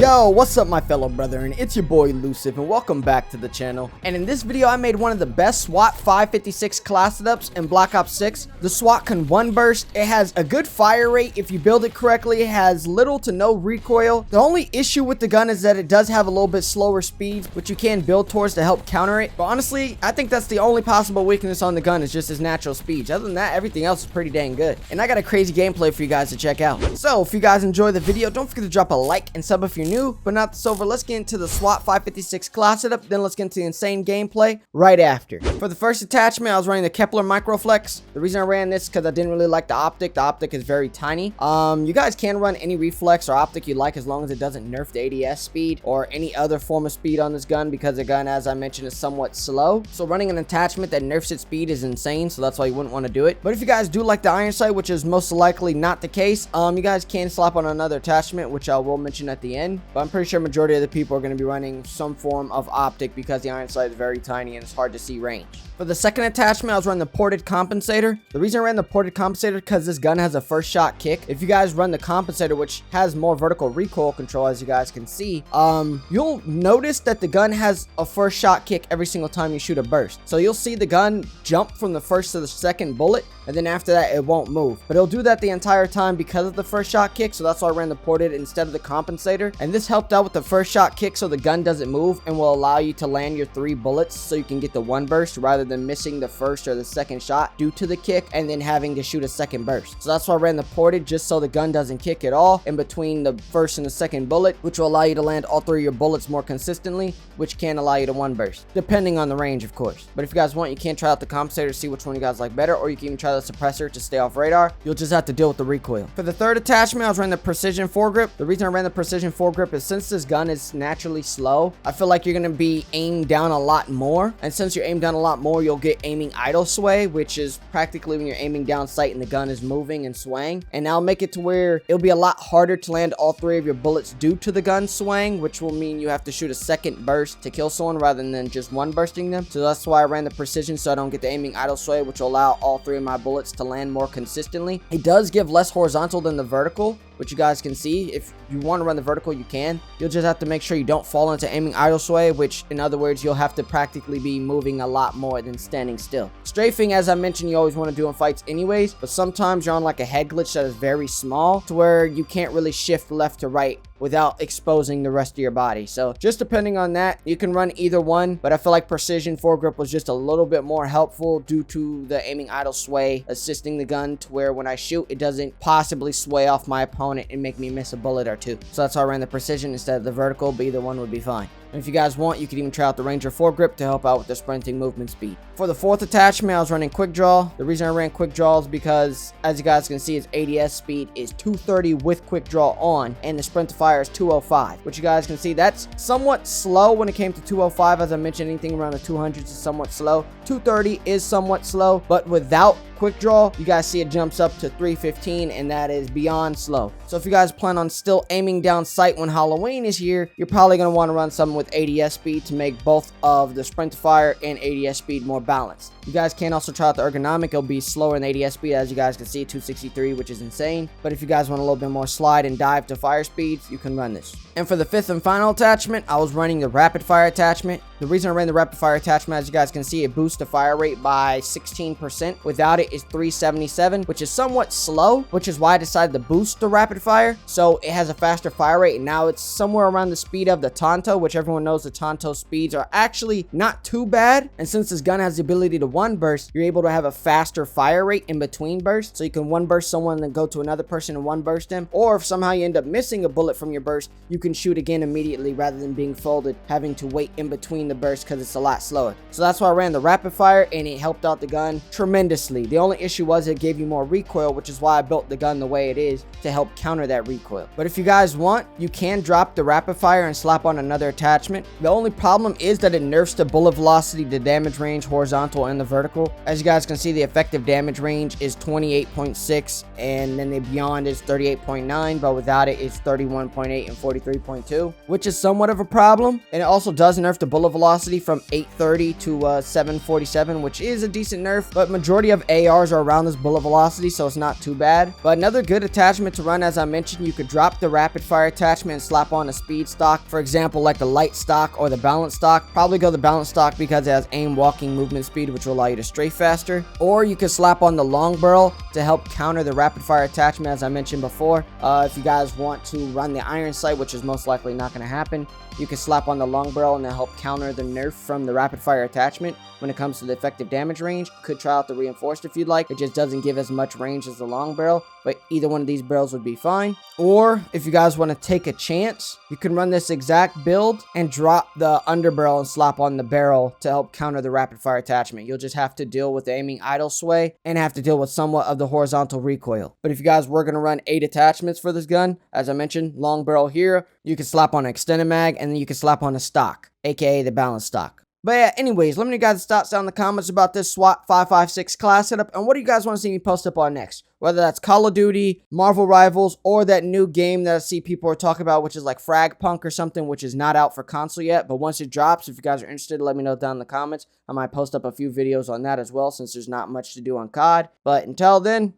Yo, what's up my fellow brethren, it's your boy Elusive and welcome back to the channel. And in this video I made one of the best SWAT 556 class setups in Black Ops 6. The SWAT can one burst, it has a good fire rate if you build it correctly, it has little to no recoil. The only issue with the gun is that it does have a little bit slower speeds, which you can build towards to help counter it. But honestly, I think that's the only possible weakness on the gun is just its natural speeds. Other than that, everything else is pretty dang good. And I got a crazy gameplay for you guys to check out. So if you guys enjoy the video, don't forget to drop a like and sub if you're new, but not this over. Let's get into the SWAT 556 class setup, then let's get into the insane gameplay right after. For the first attachment, I was running the Kepler Microflex. The reason I ran this is because I didn't really like the optic. The optic is very tiny. You guys can run any reflex or optic you like as long as it doesn't nerf the ADS speed or any other form of speed on this gun, because the gun, as I mentioned, is somewhat slow. So running an attachment that nerfs its speed is insane, so that's why you wouldn't want to do it. But if you guys do like the iron sight, which is most likely not the case, you guys can slap on another attachment, which I will mention at the end. But I'm pretty sure majority of the people are going to be running some form of optic because the iron sight is very tiny and it's hard to see range. For the second attachment, I was running the ported compensator. The reason I ran the ported compensator because this gun has a first shot kick. If you guys run the compensator, which has more vertical recoil control, as you guys can see, you'll notice that the gun has a first shot kick every single time you shoot a burst. So you'll see the gun jump from the first to the second bullet, and then after that it won't move. But it'll do that the entire time because of the first shot kick, so that's why I ran the ported instead of the compensator. And this helped out with the first shot kick so the gun doesn't move and will allow you to land your 3 bullets so you can get the one burst rather than missing the first or the second shot due to the kick and then having to shoot a second burst. So that's why I ran the ported, just so the gun doesn't kick at all in between the first and the second bullet, which will allow you to land all 3 of your bullets more consistently, which can allow you to one burst, depending on the range of course. But if you guys want, you can try out the compensator to see which one you guys like better, or you can even try the suppressor to stay off radar. You'll just have to deal with the recoil. For the third attachment, I was running the precision foregrip. The reason I ran the precision foregrip is since this gun is naturally slow, I feel like you're going to be aimed down a lot more, and since you're aimed down a lot more, you'll get aiming idle sway, which is practically when you're aiming down sight and the gun is moving and swaying. And that'll make it to where it'll be a lot harder to land all 3 of your bullets due to the gun swaying, which will mean you have to shoot a second burst to kill someone rather than just one bursting them. So that's why I ran the precision, so I don't get the aiming idle sway, which will allow all 3 of my bullets to land more consistently. It does give less horizontal than the vertical, which you guys can see. If you want to run the vertical, you can. You'll just have to make sure you don't fall into aiming idle sway, which in other words, you'll have to practically be moving a lot more than standing still. Strafing, as I mentioned, you always want to do in fights anyways, but sometimes you're on like a head glitch that is very small to where you can't really shift left to right without exposing the rest of your body. So just depending on that, you can run either one, but I feel like precision foregrip was just a little bit more helpful due to the aiming idle sway assisting the gun to where when I shoot, it doesn't possibly sway off my opponent and make me miss a bullet or 2. So that's why I ran the precision instead of the vertical, but either one would be fine. And if you guys want, you could even try out the Ranger foregrip to help out with the sprinting movement speed. For the fourth attachment, I was running quick draw. The reason I ran quick draw is because, as you guys can see, its ADS speed is 230 with quick draw on, and the sprint to fire is 205, which you guys can see that's somewhat slow when it came to 205. As I mentioned, anything around the 200s is somewhat slow. 230 is somewhat slow, but without quick draw, you guys see it jumps up to 315, and that is beyond slow. So if you guys plan on still aiming down sight when Halloween is here, you're probably going to want to run something with ADS speed to make both of the sprint to fire and ADS speed more balanced. You guys can also try out the ergonomic. It'll be slower in ADS speed, as you guys can see, 263, which is insane. But if you guys want a little bit more slide and dive to fire speeds, you can run this. And for the fifth and final attachment, I was running the rapid fire attachment. The reason I ran the rapid fire attachment, as you guys can see, it boosts the fire rate by 16%. Without it is 377, which is somewhat slow, which is why I decided to boost the rapid fire. So it has a faster fire rate, and now it's somewhere around the speed of the Tonto, which everyone knows the Tonto speeds are actually not too bad. And since this gun has the ability to one burst, you're able to have a faster fire rate in between bursts. So you can one burst someone and then go to another person and one burst them. Or if somehow you end up missing a bullet from your burst, you can shoot again immediately rather than being folded, having to wait in between the bursts because it's a lot slower. So that's why I ran the rapid fire, and it helped out the gun tremendously. The only issue was it gave you more recoil, which is why I built the gun the way it is to help counter that recoil. But if you guys want, you can drop the rapid fire and slap on another attachment attachment. The only problem is that it nerfs the bullet velocity, the damage range, horizontal and the vertical. As you guys can see, the effective damage range is 28.6, and then the beyond is 38.9, but without it, it's 31.8 and 43.2, which is somewhat of a problem. And it also does nerf the bullet velocity from 830 to 747, which is a decent nerf, but majority of ARs are around this bullet velocity, so it's not too bad. But another good attachment to run, as I mentioned, you could drop the rapid fire attachment and slap on a speed stock, for example, like the light stock or the balance stock. Probably go the balance stock because it has aim, walking, movement speed, which will allow you to strafe faster. Or you could slap on the long barrel to help counter the rapid fire attachment, as I mentioned before. If you guys want to run the iron sight, which is most likely not going to happen, you can slap on the long barrel and help counter the nerf from the rapid fire attachment. When it comes to the effective damage range, you could try out the reinforced if you'd like. It just doesn't give as much range as the long barrel, but either one of these barrels would be fine. Or if you guys want to take a chance, you can run this exact build and drop the underbarrel and slap on the barrel to help counter the rapid fire attachment. You'll just have to deal with the aiming idle sway and have to deal with somewhat of the horizontal recoil. But if you guys were going to run 8 attachments for this gun, as I mentioned, long barrel here, you can slap on an extended mag, and then you can slap on a stock, aka the balance stock. But yeah, anyways, let me know your guys' thoughts down in the comments about this SWAT 556 class setup, and what do you guys want to see me post up on next? Whether that's Call of Duty, Marvel Rivals, or that new game that I see people are talking about, which is like Frag Punk or something, which is not out for console yet. But once it drops, if you guys are interested, let me know down in the comments. I might post up a few videos on that as well, since there's not much to do on COD. But until then,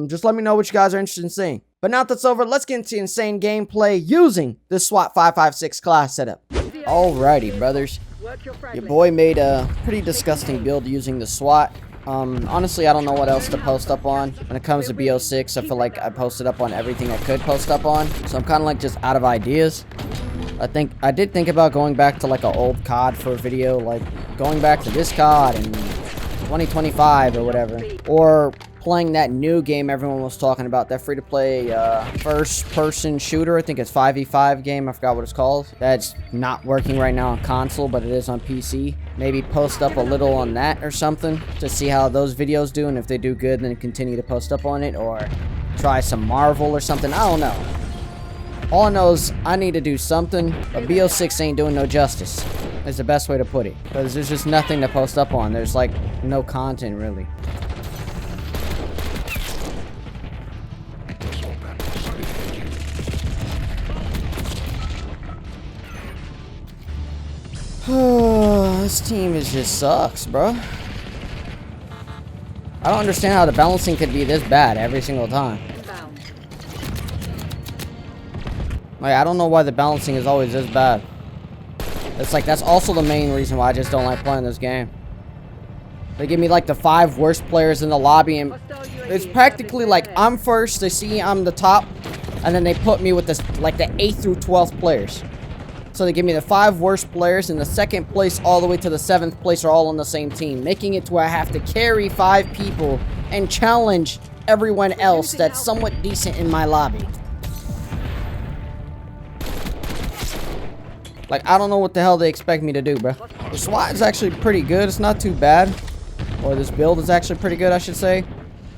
just let me know what you guys are interested in seeing. But now that's over, let's get into insane gameplay using the SWAT 556 class setup. Alrighty, brothers. Your boy made a pretty disgusting build using the SWAT. Honestly, I don't know what else to post up on. When it comes to B06, I feel like I posted up on everything I could post up on. So I'm kind of like just out of ideas. I did think about going back to like an old COD for a video, like going back to this COD in 2025 or whatever. Or playing that new game everyone was talking about, that free-to-play first-person shooter. I think it's 5v5 game. I forgot what it's called. That's not working right now on console, but it is on PC. Maybe post up a little on that or something to see how those videos do, and if they do good, then continue to post up on it, or try some Marvel or something. I don't know. All I know is I need to do something, but B06 ain't doing no justice, is the best way to put it. Because there's just nothing to post up on. There's like no content, really. This team just sucks, bro. I don't understand how the balancing could be this bad every single time. Like, I don't know why the balancing is always this bad. It's like, that's also the main reason why I just don't like playing this game. They give me like the 5 worst players in the lobby, and it's practically like I'm first, they see I'm the top, and then they put me with this like the 8th through 12th players. So they give me the 5 worst players, and the 2nd place all the way to the 7th place are all on the same team, making it to where I have to carry 5 people and challenge everyone else that's somewhat decent in my lobby. Like, I don't know what the hell they expect me to do, bro. The SWAT is actually pretty good. It's not too bad. Or this build is actually pretty good, I should say. It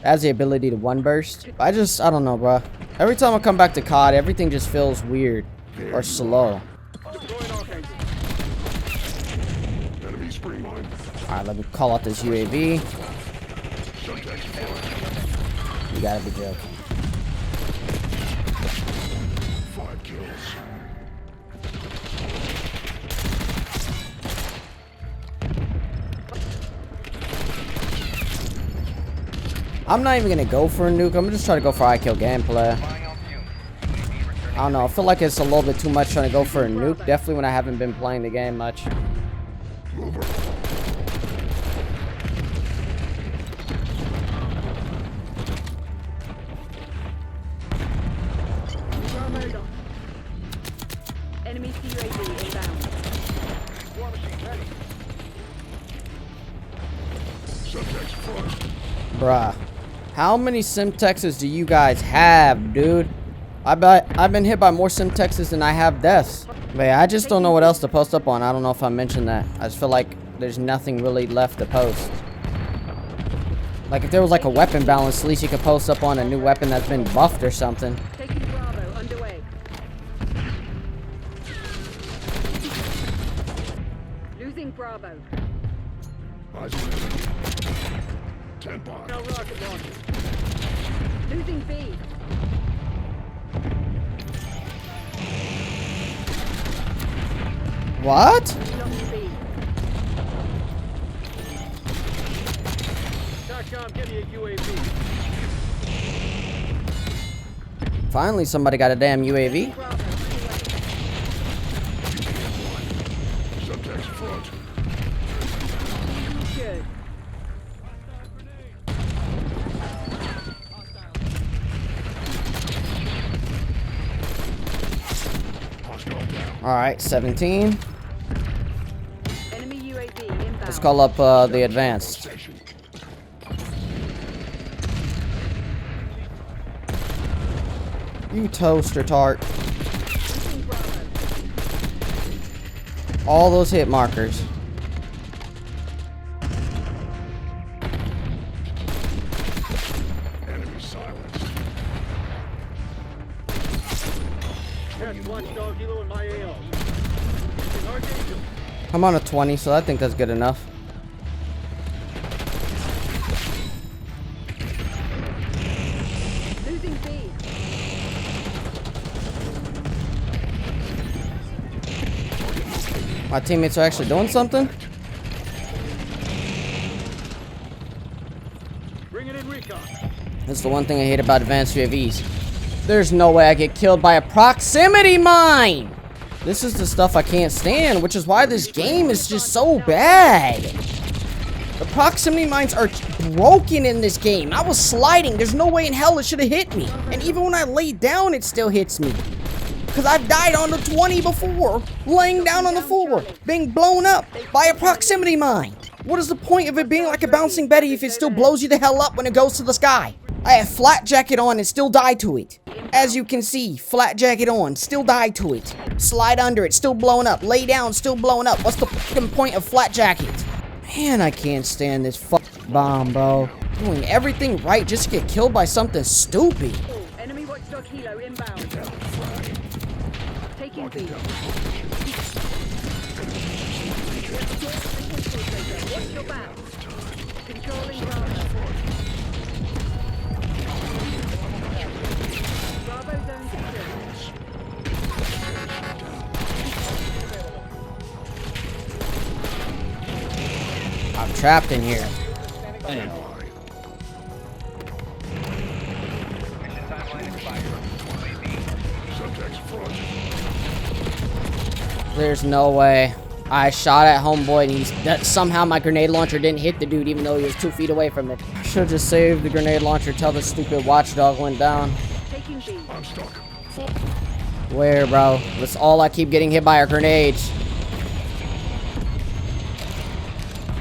has the ability to one burst. I don't know, bro. Every time I come back to COD, everything just feels weird or slow. Alright, let me call out this UAV. You gotta be joking. 5 kills. I'm not even gonna go for a nuke. I'm just trying to go for high kill gameplay. I don't know. I feel like it's a little bit too much trying to go for a nuke. Definitely when I haven't been playing the game much. Enemy UAV inbound. Bruh. How many Simtexes do you guys have, dude? I've been hit by more Simtexes than I have deaths. But yeah, I just don't know what else to post up on. I don't know if I mentioned that. I just feel like there's nothing really left to post. Like, if there was like a weapon balance, at least you could post up on a new weapon that's been buffed or something. Taking Bravo underway. Losing Bravo. Eyes 10 bar. No rocket launcher. Losing B. What? Lost B. SATCOM, give me a UAV. Finally, somebody got a damn UAV. Bravo. Subtext front. Good. Hostile down. All right, 17. Enemy UAV inbound. Let's call up the advanced. Station. You toaster tart. Losing Bravo. All those hit markers. Enemy silenced. Catch watchdog helo in my AO. Archangel. I'm on a 20, so I think that's good enough. Losing B. My teammates are actually doing something. Bringing in recon. That's the one thing I hate about advanced UAVs. There's no way I get killed by a proximity mine! This is the stuff I can't stand, which is why this game is just so bad. The proximity mines are broken in this game. I was sliding. There's no way in hell it should have hit me. And even when I lay down, it still hits me. Because I've died on the 20 before, laying down on the floor, being blown up by a proximity mine. What is the point of it being like a bouncing Betty if it still blows you the hell up when it goes to the sky? I have flat jacket on and still die to it. As you can see, flat jacket on, still die to it. Slide under it, still blowing up. Lay down, still blowing up. What's the fucking point of flat jacket? Man, I can't stand this fucking bomb, bro. Doing everything right just to get killed by something stupid. Enemy watchdog helo inbound. Taking B. Watch your back. Controlling Bravo. Bravo zone secure. I'm trapped in here. Subtext front. There's no way. I shot at homeboy and somehow my grenade launcher didn't hit the dude even though he was 2 feet away from it. I should've just saved the grenade launcher till the stupid watchdog went down. Taking B. I'm stuck. Where, bro? That's all I keep getting hit by are grenades.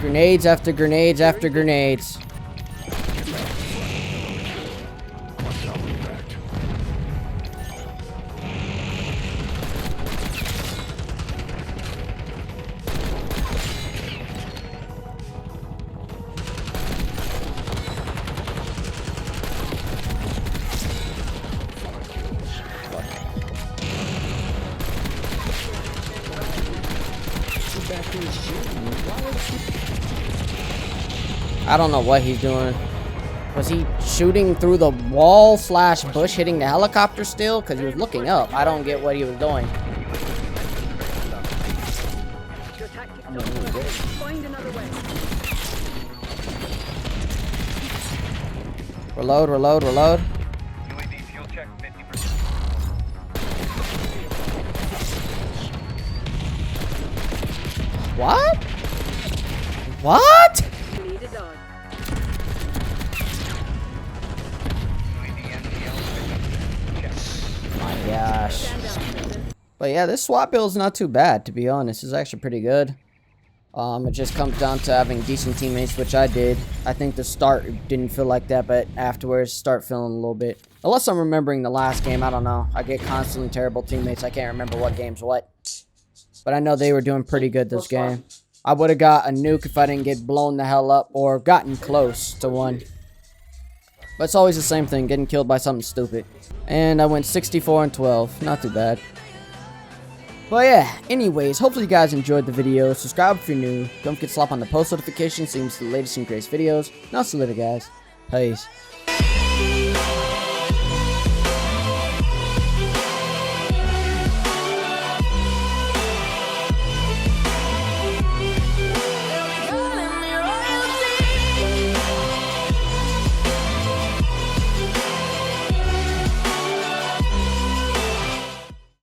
Grenades after grenades after grenades. Hostile impact. I don't know what he's doing. Was he shooting through the wall / bush hitting the helicopter still? Because he was looking up. I don't get what he was doing. Your tactics don't work. Find another way. Reload, reload, reload. UAV fuel check 50%. What? What? Need a dog. UAV NPL check. My gosh. Stand down, Captain. But yeah, this SWAT build is not too bad, to be honest. It's actually pretty good. It just comes down to having decent teammates, which I did. I think the start didn't feel like that, but afterwards, start feeling a little bit. Unless I'm remembering the last game, I don't know. I get constantly terrible teammates. I can't remember what game's what. But I know they were doing pretty good this game. I would have got a nuke if I didn't get blown the hell up or gotten close to one. But it's always the same thing, getting killed by something stupid. And I went 64 and 12. Not too bad. But yeah, anyways, hopefully you guys enjoyed the video. Subscribe if you're new. Don't forget to slap on the post notifications so you can see the latest and greatest videos. And I'll see you later, guys. Peace.